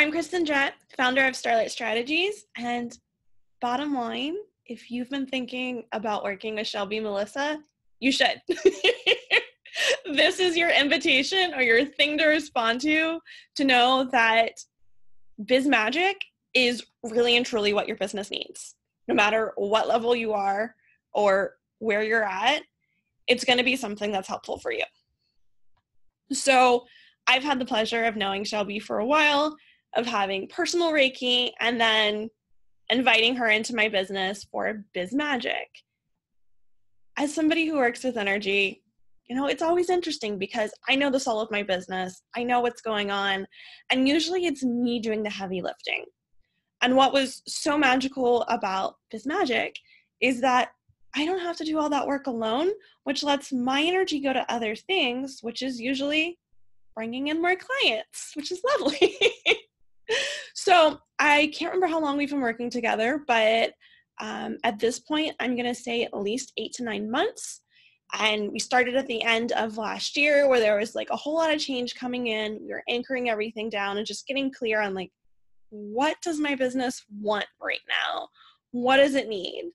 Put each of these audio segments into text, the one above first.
I'm Kristen Jett, founder of Starlight Strategies, and bottom line, if you've been thinking about working with Shelby Melissa, you should. This is your invitation or your thing to respond to know that biz magic is really and truly what your business needs. No matter what level you are or where you're at, it's going to be something that's helpful for you. So I've had the pleasure of knowing Shelby for a while, of having personal Reiki, and then inviting her into my business for Biz Magic. As somebody who works with energy, it's always interesting because I know the soul of my business. I know what's going on, and usually it's me doing the heavy lifting. And what was so magical about Biz Magic is that I don't have to do all that work alone, which lets my energy go to other things, which is usually bringing in more clients, which is lovely. So I can't remember how long we've been working together, but at this point, I'm going to say at least 8 to 9 months. And we started at the end of last year where there was like a whole lot of change coming in. We were anchoring everything down and just getting clear on like, what does my business want right now? What does it need?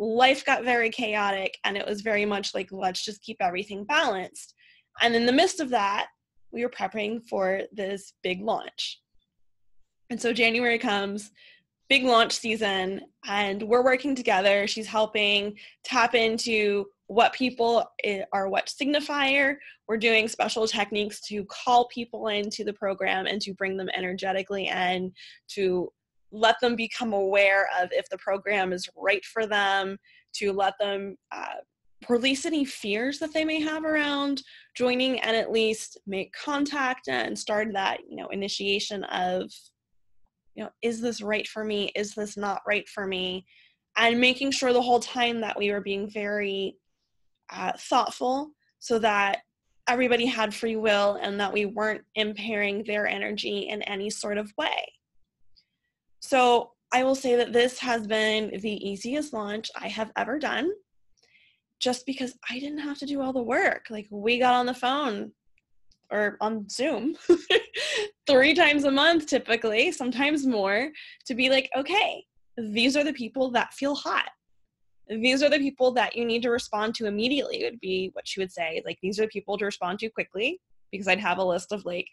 Life got very chaotic, and it was very much like, let's just keep everything balanced. And in the midst of that, we were prepping for this big launch. And so January comes, big launch season, and we're working together. She's helping tap into what people are, what signifier. We're doing special techniques to call people into the program and to bring them energetically in, to let them become aware of if the program is right for them, to let them release any fears that they may have around joining, and at least make contact and start that, initiation of, is this right for me? Is this not right for me? And making sure the whole time that we were being very thoughtful so that everybody had free will and that we weren't impairing their energy in any sort of way. So I will say that this has been the easiest launch I have ever done, just because I didn't have to do all the work. Like, we got on the phone or on Zoom 3 times a month, typically, sometimes more, to be like, okay, these are the people that feel hot. These are the people that you need to respond to immediately, would be what she would say. Like, these are the people to respond to quickly, because I'd have a list of like,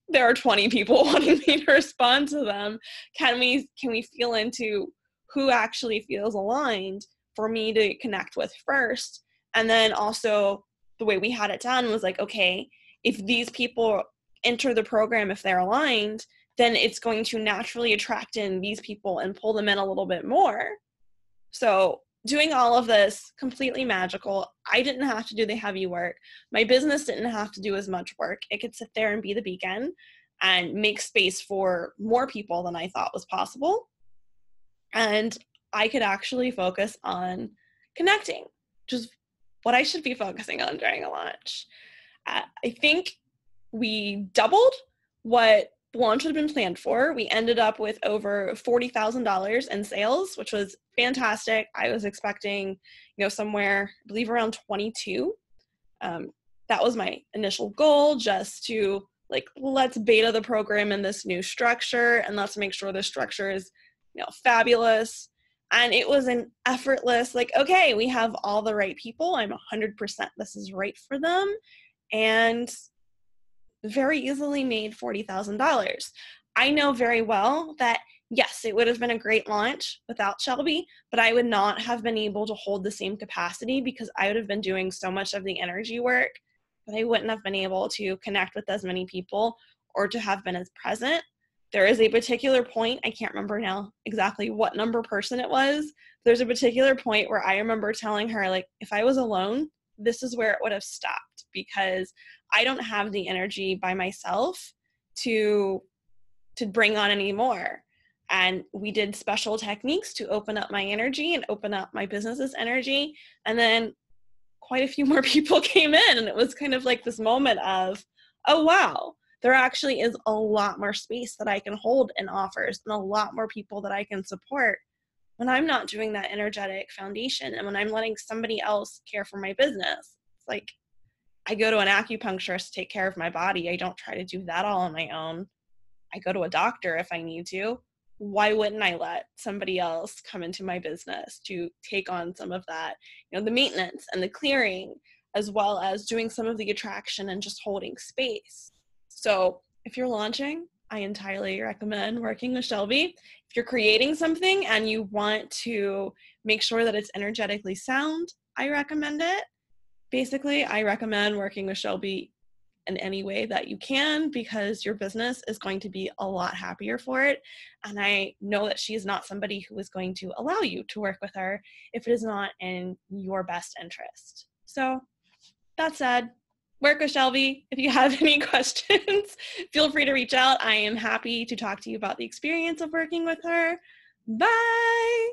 there are 20 people wanting me to respond to them. Can we feel into who actually feels aligned for me to connect with first? And then also the way we had it done was like, okay, if these people enter the program, if they're aligned, then it's going to naturally attract in these people and pull them in a little bit more. So doing all of this, completely magical. I didn't have to do the heavy work. My business didn't have to do as much work. It could sit there and be the beacon and make space for more people than I thought was possible. And I could actually focus on connecting, which is what I should be focusing on during a launch. I think we doubled what the launch had been planned for. We ended up with over $40,000 in sales, which was fantastic. I was expecting, somewhere, I believe around 22. That was my initial goal, just to let's beta the program in this new structure, and let's make sure the structure is, fabulous. And it was an effortless, okay, we have all the right people. I'm 100% this is right for them. And very easily made $40,000. I know very well that, yes, it would have been a great launch without Shelby, but I would not have been able to hold the same capacity because I would have been doing so much of the energy work that I wouldn't have been able to connect with as many people or to have been as present. There is a particular point, I can't remember now exactly what number person it was. There's a particular point where I remember telling her, if I was alone, this is where it would have stopped, because I don't have the energy by myself to bring on any more. And we did special techniques to open up my energy and open up my business's energy. And then quite a few more people came in, and it was kind of like this moment of, oh, wow, there actually is a lot more space that I can hold in offers and a lot more people that I can support when I'm not doing that energetic foundation and when I'm letting somebody else care for my business. It's like I go to an acupuncturist to take care of my body. I don't try to do that all on my own. I go to a doctor if I need to. Why wouldn't I let somebody else come into my business to take on some of that, the maintenance and the clearing, as well as doing some of the attraction and just holding space. So if you're launching, I entirely recommend working with Shelby. If you're creating something and you want to make sure that it's energetically sound, I recommend it. Basically, I recommend working with Shelby in any way that you can, because your business is going to be a lot happier for it. And I know that she is not somebody who is going to allow you to work with her if it is not in your best interest. So that said, work with Shelby. If you have any questions, feel free to reach out. I am happy to talk to you about the experience of working with her. Bye.